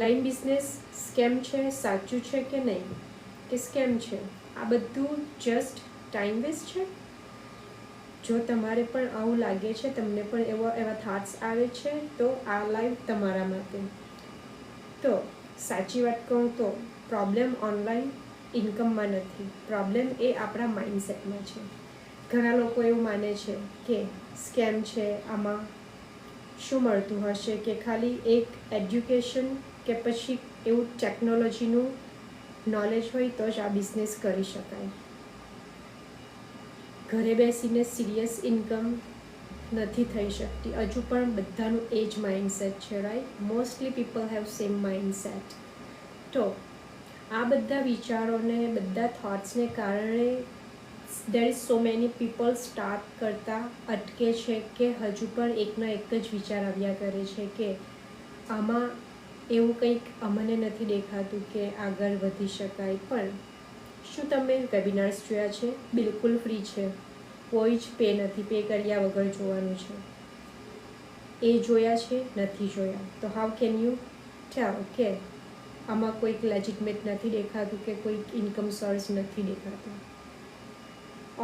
Online business scam છે, સાચું છે કે નહીં, કે સ્કેમ છે? આ બધું જસ્ટ ટાઈમ વેસ્ટ છે? જો તમારે પણ આવું લાગે છે, તમને પણ એવા થોટ્સ આવે છે, તો આ લાઈવ તમારા માટે. તો સાચી વાત કહું તો પ્રોબ્લેમ ઓનલાઈન ઇન્કમમાં નથી, પ્રોબ્લેમ એ આપણા માઇન્ડસેટમાં છે. ઘણા લોકો એવું માને છે કે સ્કેમ છે, આમાં શું મળતું હશે, કે ખાલી એક એજ્યુકેશન કે પછી એવું ટેકનોલોજીનું નોલેજ હોય તો જ આ બિઝનેસ કરી શકાય. ઘરે બેસીને સિરિયસ ઇન્કમ નથી થઈ શકતી. હજુ પણ બધાનું એ જ માઇન્ડસેટ છે, right? Mostly people have same mindset. તો આ બધા વિચારોને, બધા થોટ્સને કારણે there is so many people start કરતા અટકે છે, કે હજુ પણ એકના એક જ વિચાર આવ્યા કરે છે કે આમાં એવું કંઈક અમને નથી દેખાતું કે આગળ વધી શકાય. પણ શું તમે વેબિનાર્સ જોયા છે? બિલકુલ ફ્રી છે, કોઈ જ પે નથી, પે કર્યા વગર જોવાનું છે. એ જોયા છે? નથી જોયા. તો હાઉ કેન યુ ટેલ કે આમાં કોઈક લેજિટમેટ નથી દેખાતું, કે કોઈક ઇન્કમ સોર્સ નથી દેખાતું?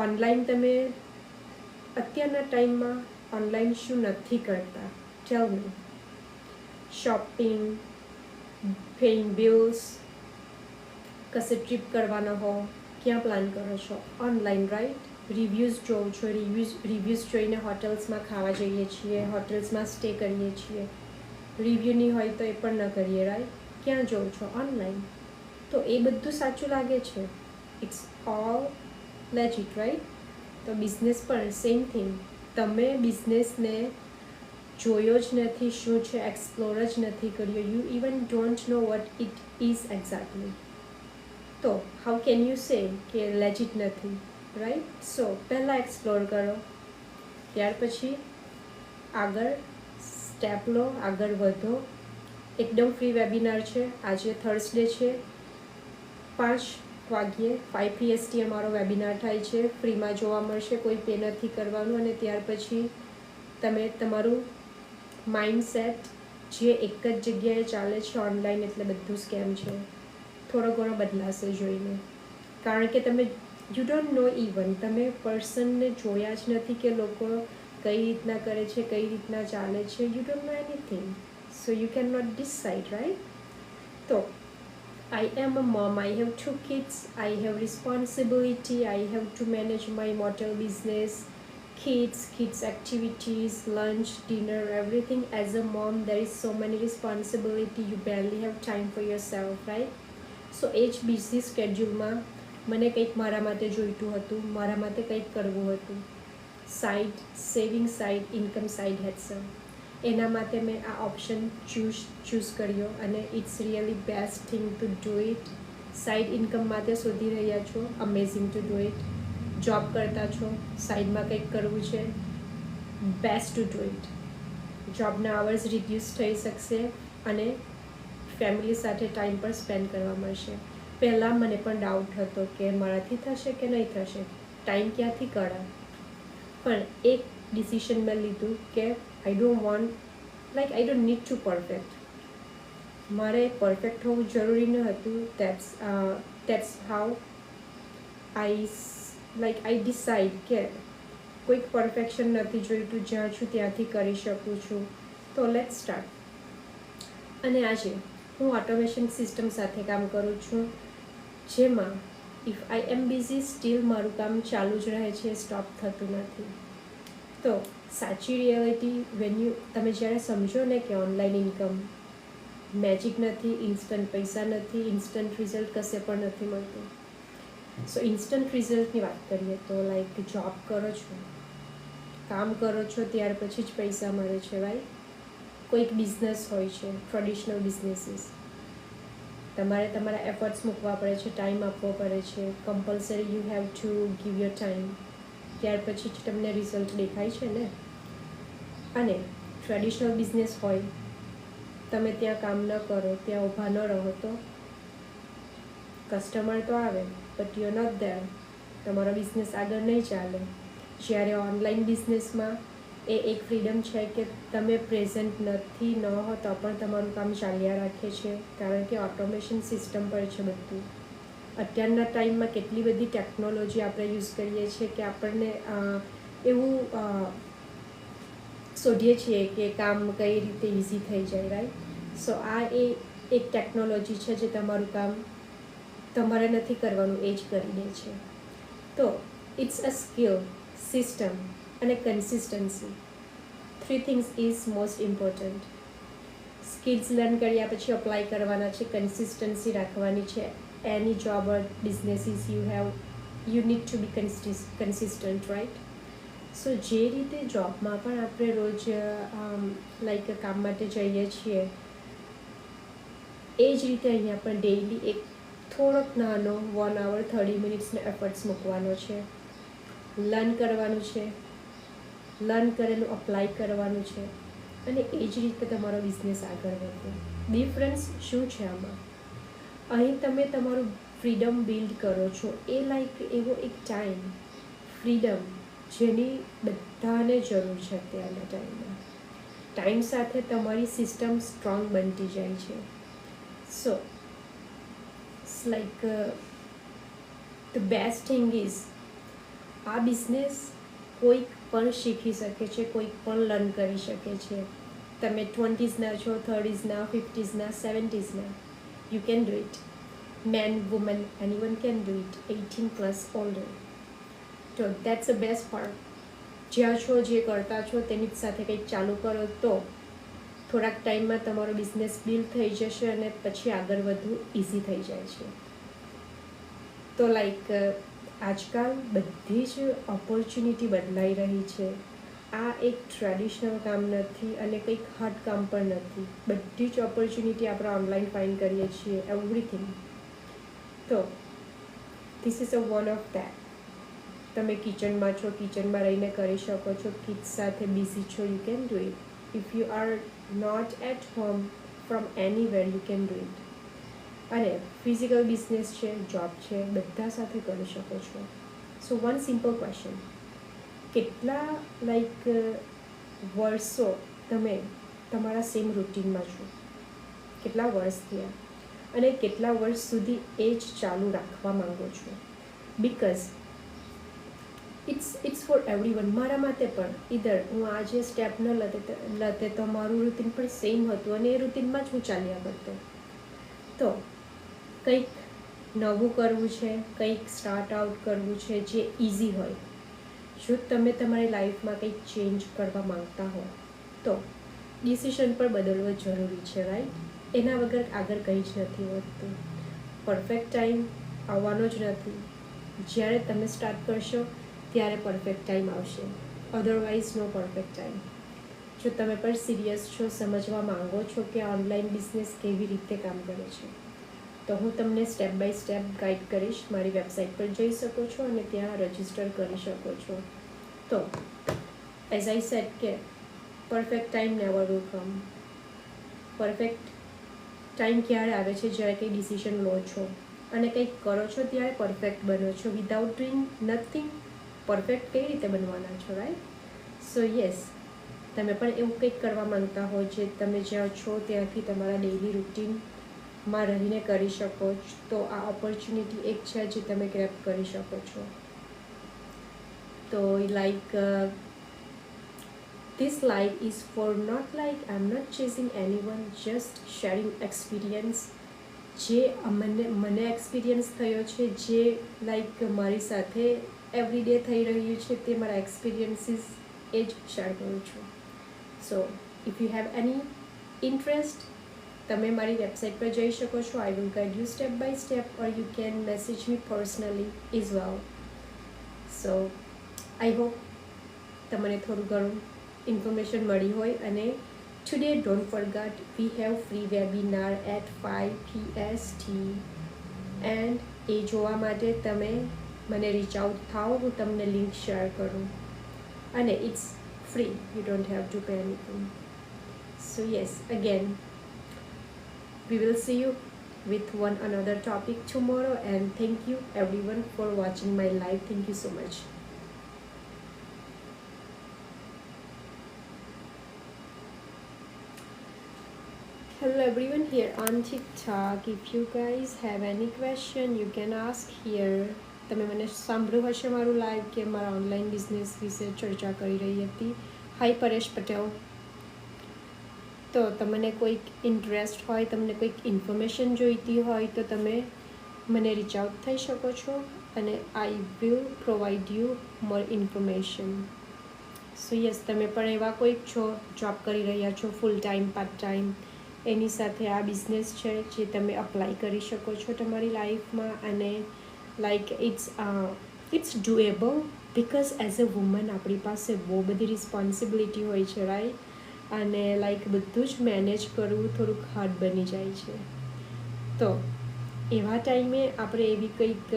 ઓનલાઈન તમે અત્યારના ટાઈમમાં ઓનલાઈન શું નથી કરતા? ટેલ મી. શોપિંગ, પેઇંગ બિલ્સ, કશે ટ્રીપ કરવાના હો, ક્યાં પ્લાન કરો છો? Online, right? રિવ્યૂઝ જોઉં છો, રિવ્યૂઝ જોઈને હોટલ્સમાં ખાવા જઈએ છીએ, હોટલ્સમાં સ્ટે કરીએ છીએ. રિવ્યૂ નહીં હોય તો એ પણ ન કરીએ, રાઈટ? ક્યાં જોઉં છો? ઓનલાઈન. તો એ બધું સાચું લાગે છે, ઇટ્સ ઓલ લેજિટ, રાઈટ? તો બિઝનેસ પણ સેમ થિંગ. તમે બિઝનેસને જોયો જ નથી, શું છે એક્સપ્લોર જ નથી કર્યો, you even don't know what it is exactly. તો હાઉ કેન યુ સે કે લેજિટ નથી, રાઈટ? સો પહેલાં એક્સપ્લોર કરો, ત્યાર પછી આગળ સ્ટેપ લો, આગળ વધો. એકદમ ફ્રી વેબિનાર છે. આજે થર્સડે છે, 5 વાગ્યે 5 PST અમારો વેબિનાર થાય છે. ફ્રીમાં જોવા મળશે, કોઈ પે નથી કરવાનું. અને ત્યાર પછી તમે તમારું માઇન્ડસેટ જે એક જ જગ્યાએ ચાલે છે ઓનલાઈન એટલે બધું સ્કેમ છે, થોડો ઘણો બદલાશે જોઈને. કારણ કે તમે યુ ડોન્ટ નો ઇવન, તમે પર્સનને જોયા જ નથી કે લોકો કઈ રીતના કરે છે, કઈ રીતના ચાલે છે. You don't know anything, so you can not decide, right? તો I am a mom, I have 2 kids, I have responsibility, I have to manage my motel business, kids activities, lunch, dinner, everything. As a mom there is so many responsibility, you barely have time for yourself, right? So એ જ busy સ્કેડ્યુલમાં મને કંઈક મારા માટે જોઈતું હતું, મારા માટે કંઈક કરવું હતું, side saving, side income, side હેડસલ. એના માટે મેં આ ઓપ્શન ચૂઝ કર્યો અને it's really best thing to do it. Side income માટે શોધી રહ્યા છો, amazing to do it. Job કરતા છો, સાઈડમાં કંઈક કરવું છે, બેસ્ટ ટુ ડુ ઇટ. જોબના અવર્સ રિડ્યુસ થઈ શકશે અને ફેમિલી સાથે ટાઈમ પર સ્પેન્ડ કરવા મળશે. પહેલાં મને પણ ડાઉટ હતો કે મારાથી થશે કે નહીં થશે, ટાઈમ ક્યાંથી કાઢા. પણ એક ડિસિશન મેં લીધું કે I don't want, I don't need to perfect. મારે પરફેક્ટ હોવું જરૂરી ન હતું. દેટ્સ હાઉ આઈ ડિસાઇડ કે કોઈક પરફેક્શન નથી જોઈતું, જ્યાં છું ત્યાંથી કરી શકું છું. તો લેટ્સ સ્ટાર્ટ. અને આજે હું ઓટોમેશન સિસ્ટમ સાથે કામ કરું છું, જેમાં if I am busy still મારું કામ ચાલુ જ રહે છે, સ્ટોપ થતું નથી. તો સાચી રિયાલિટી તમે જ્યારે સમજો ને કે ઓનલાઈન ઇન્કમ મેજિક નથી, ઇન્સ્ટન્ટ પૈસા નથી, ઇન્સ્ટન્ટ રિઝલ્ટ કશે પણ નથી મળતું. સો ઇન્સ્ટન્ટ રિઝલ્ટની વાત કરીએ તો લાઈક જોબ કરો છો, કામ કરો છો, ત્યાર પછી જ પૈસા મળે છે, રાઈટ? કોઈક બિઝનેસ હોય છે, ટ્રેડિશનલ બિઝનેસીસ, તમારે તમારા એફર્ટ્સ મૂકવા પડે છે, ટાઈમ આપવો પડે છે, compulsory you have to give your time, ત્યાર પછી જ તમને રિઝલ્ટ દેખાય છે ને. અને ટ્રેડિશનલ બિઝનેસ હોય, તમે ત્યાં કામ ન કરો, ત્યાં ઊભા ન રહો તો કસ્ટમર તો આવે બટ યુ નોટ ધેર, તમારો બિઝનેસ આગળ નહીં ચાલે. જ્યારે ઓનલાઈન બિઝનેસમાં એ એક ફ્રીડમ છે કે તમે પ્રેઝન્ટ નથી ન હો તો પણ તમારું કામ ચાલ્યા રાખે છે, કારણ કે ઓટોમેશન સિસ્ટમ પર છે બધું. અત્યારના ટાઈમમાં કેટલી બધી ટેકનોલોજી આપણે યુઝ કરીએ છીએ કે આપણને એવું શોધીએ છીએ કે કામ કઈ રીતે ઇઝી થઈ જાય, રાઈટ? સો આ એક ટેકનોલોજી છે જે તમારું કામ તમારે નથી કરવાનું એ જ કરી દે છે. તો ઇટ્સ અ સ્કિલ, સિસ્ટમ અને consistency. 3 things is most important. Skills learn કર્યા પછી અપ્લાય કરવાના છે, કન્સિસ્ટન્સી રાખવાની છે. એની job or business is you need to be consistent, right? So જે રીતે જોબમાં પણ આપણે રોજ લાઈક કામ માટે જઈએ છીએ, એ જ રીતે અહીંયા પણ ડેઇલી એક થોડોક નાનો 1 hour 30 મિનિટ્સનો એફર્ટ્સ મૂકવાનો છે, લર્ન કરવાનું છે, લર્ન કરેલું અપ્લાય કરવાનું છે, અને એ જ રીતે તમારો બિઝનેસ આગળ વધે. ડિફરન્સ શું છે આમાં? અહીં તમે તમારું ફ્રીડમ બિલ્ડ કરો છો, એ લાઈક એવો એક ટાઈમ, ફ્રીડમ જેની બધાને જરૂર છે અત્યારના ટાઈમમાં. ટાઈમ સાથે તમારી સિસ્ટમ સ્ટ્રોંગ બનતી જાય છે. સો like the best thing is, આ બિઝનેસ કોઈક પણ શીખી શકે છે, કોઈક પણ લર્ન કરી શકે છે. તમે 20sના છો, 30sના, 50sના, 70sના, you can do it. Man, woman, anyone can do it, 18+ older. તો દેટ્સ ધ બેસ્ટ પાર્ટ. જ્યાં છો, જે કરતા છો તેની જ સાથે કંઈક ચાલુ કરો તો થોડાક ટાઈમમાં તમારો બિઝનેસ બિલ્ડ થઈ જશે અને પછી આગળ વધવું ઇઝી થઈ જાય છે. તો લાઈક આજકાલ બધી જ ઓપોર્ચ્યુનિટી બદલાઈ રહી છે. આ એક ટ્રેડિશનલ કામ નથી અને કંઈક હાર્ડ કામ પણ નથી. બધી જ ઓપોર્ચ્યુનિટી આપણે ઓનલાઈન ફાઇન્ડ કરીએ છીએ, એવરીથિંગ. તો this is a one of that. તમે કિચનમાં છો, કિચનમાં રહીને કરી શકો છો, કિડ્સ સાથે બિઝી છો, you can do it. If you are not at home, from anywhere you can do it. અને ફિઝિકલ બિઝનેસ છે, જોબ છે, બધા સાથે કરી શકો છો. સો વન સિમ્પલ ક્વેશ્ચન, કેટલા લાઈક વર્ષો તમે તમારા સેમ રૂટીનમાં છો? કેટલા વર્ષ થયા? અને કેટલા વર્ષ સુધી એ જ ચાલુ રાખવા માંગો છો? Because it's for everyone. મારા માટે પણ ઇધર હું આજે સ્ટેપ ન લતે તો મારું રૂટીન પણ સેમ હતું અને એ રૂટીનમાં જ હું ચાલ્યા કરતો. તો કંઈક નવું કરવું છે, કંઈક સ્ટાર્ટ આઉટ કરવું છે જે ઇઝી હોય. જો તમે તમારી લાઈફમાં કંઈક ચેન્જ કરવા માંગતા હો તો ડિસિશન પણ બદલવો જરૂરી છે, રાઈટ? એના વગર આગળ કંઈ જ નથી વધતું. પરફેક્ટ ટાઈમ આવવાનો જ નથી. જ્યારે તમે સ્ટાર્ટ કરશો ત્યારે પરફેક્ટ ટાઈમ આવશે, અધરવાઇઝ નો પરફેક્ટ ટાઈમ. જો તમે પણ સિરિયસ છો, સમજવા માંગો છો કે ઓનલાઈન બિઝનેસ કેવી રીતે કામ કરે છે, તો હું તમને સ્ટેપ બાય સ્ટેપ ગાઈડ કરીશ. મારી વેબસાઇટ પર જઈ શકો છો અને ત્યાં રજિસ્ટર કરી શકો છો. તો એઝ આઈ સેડ કે perfect time never will come. Perfect time ક્યારે આવે છે? જ્યારે કંઈ ડિસિઝન લો છો અને કંઈક કરો છો ત્યારે પરફેક્ટ બનો છો. વિધાઉટ ડુઈંગ નથિંગ પરફેક્ટ કઈ રીતે બનવાના છો, રાઈટ? સો યસ, તમે પણ એવું કંઈક કરવા માંગતા હો જે તમે જ્યાં છો ત્યાંથી તમારા ડેઇલી રૂટીનમાં રહીને કરી શકો તો આ ઓપોર્ચ્યુનિટી એક છે જે તમે ગ્રેબ કરી શકો છો. તો like this live is for not like I'm not chasing anyone, just sharing experience. જે મને એક્સપિરિયન્સ થયો છે, જે લાઈક મારી સાથે એવરીડે થઈ રહ્યું છે, તે મારા એક્સપિરિયન્સીસ એ જ શેર કરું છું. So if you have any interest, તમે મારી વેબસાઇટ પર જઈ શકો છો. I will guide you step by step, or you can message me personally as well. So I hope તમને થોડું ઘણું ઇન્ફોર્મેશન મળી હોય. અને today don't forget, we have free webinar at 5 PST, and એ જોવા માટે તમે મને રીચ આઉટ થાઓ, હું તમને લિંક શેર કરું. અને it's free, you don't have to pay anything. So yes, again we will see you with one another topic tomorrow, and thank you everyone for watching my live. Thank you so much. hello everyone, here on TikTok. If you guys have any question, you can ask here. તમે મને સાંભળ્યું હશે મારું live કે મારા online business વિશે ચર્ચા કરી રહી હતી. હાય પરેશ પટેલ. તો તમને કોઈક ઇન્ટરેસ્ટ હોય, તમને કોઈક ઇન્ફોર્મેશન જોઈતી હોય તો તમે મને રીચ આઉટ થઈ શકો છો અને I will provide you more information. So yes, તમે પણ એવા કોઈક છો, જોબ કરી રહ્યા છો ફૂલ ટાઈમ, પાર્ટ ટાઈમ, એની સાથે આ બિઝનેસ છે જે તમે અપ્લાય કરી શકો છો તમારી લાઈફમાં. અને like it's doable, because as a woman આપણી પાસે બહુ બધી રિસ્પોન્સિબિલિટી હોય છે, રાઈટ? અને લાઈક બધું જ મેનેજ કરવું થોડુંક હાર્ડ બની જાય છે. તો એવા ટાઈમે આપણે એવી કંઈક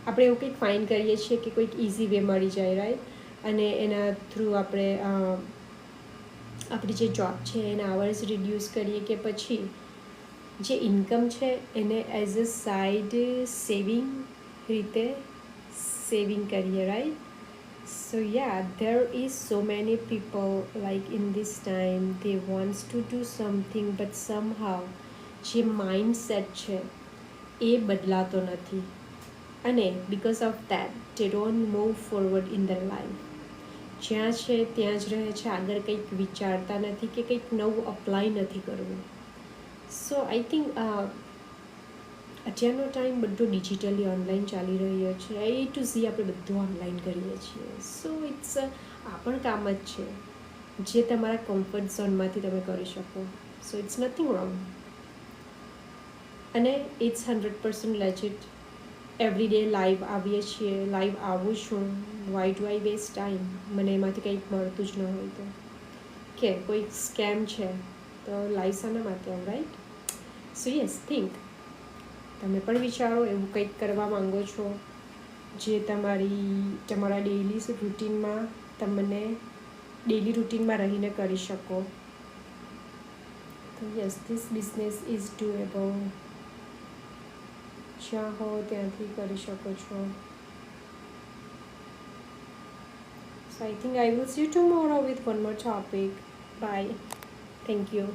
આપણે એવું કંઈક ફાઇન્ડ કરીએ છીએ કે કોઈક ઇઝી વે મળી જાય, રાઈટ? અને એના થ્રુ આપણે આપણી જે જોબ છે એના આવર્સ રિડ્યુસ કરીએ, કે પછી જે ઇન્કમ છે એને એઝ અ સાઇડ સેવિંગ રીતે સેવિંગ કરીએ, right? So yeah, there is so many people like in this time they wants to do something but somehow જે માઇન્ડસેટ છે એ બદલાતો નથી, અને because of that they don't move forward in their life. જ્યાં છે ત્યાં જ રહે છે, આગળ કંઈક વિચારતા નથી કે કંઈક નવું અપ્લાય નથી કરવું. સો આઈ થિંક અત્યારનો ટાઈમ બધો ડિજિટલી ઓનલાઈન ચાલી રહ્યો છે. એ ટુ ઝી આપણે બધું ઓનલાઈન કરીએ છીએ. સો ઇટ્સ આ પણ કામ જ છે જે તમારા કમ્ફર્ટ ઝોનમાંથી તમે કરી શકો. સો ઇટ્સ નથિંગ રોંગ, અને it's 100% legit. Every day live આવીએ છીએ, લાઈવ આવું છું. Why do I waste time? મને એમાંથી કંઈક મળતું જ ન હોય તો, કે કોઈ સ્કેમ છે તો લાઈવ શાના માટે આવું, રાઈટ? સો યસ, થિંક. તમે પણ વિચારો, એવું કંઈક કરવા માંગો છો જે તમારા ડેઈલી રૂટીનમાં તમને ડેઈલી રૂટીનમાં રહીને કરી શકો. તો યસ, ધીસ બિઝનેસ ઇઝ ડુએબલ. જ્યાં હો ત્યાંથી કરી શકો છો. So I think I will see you tomorrow with one more topic. Bye. Thank you.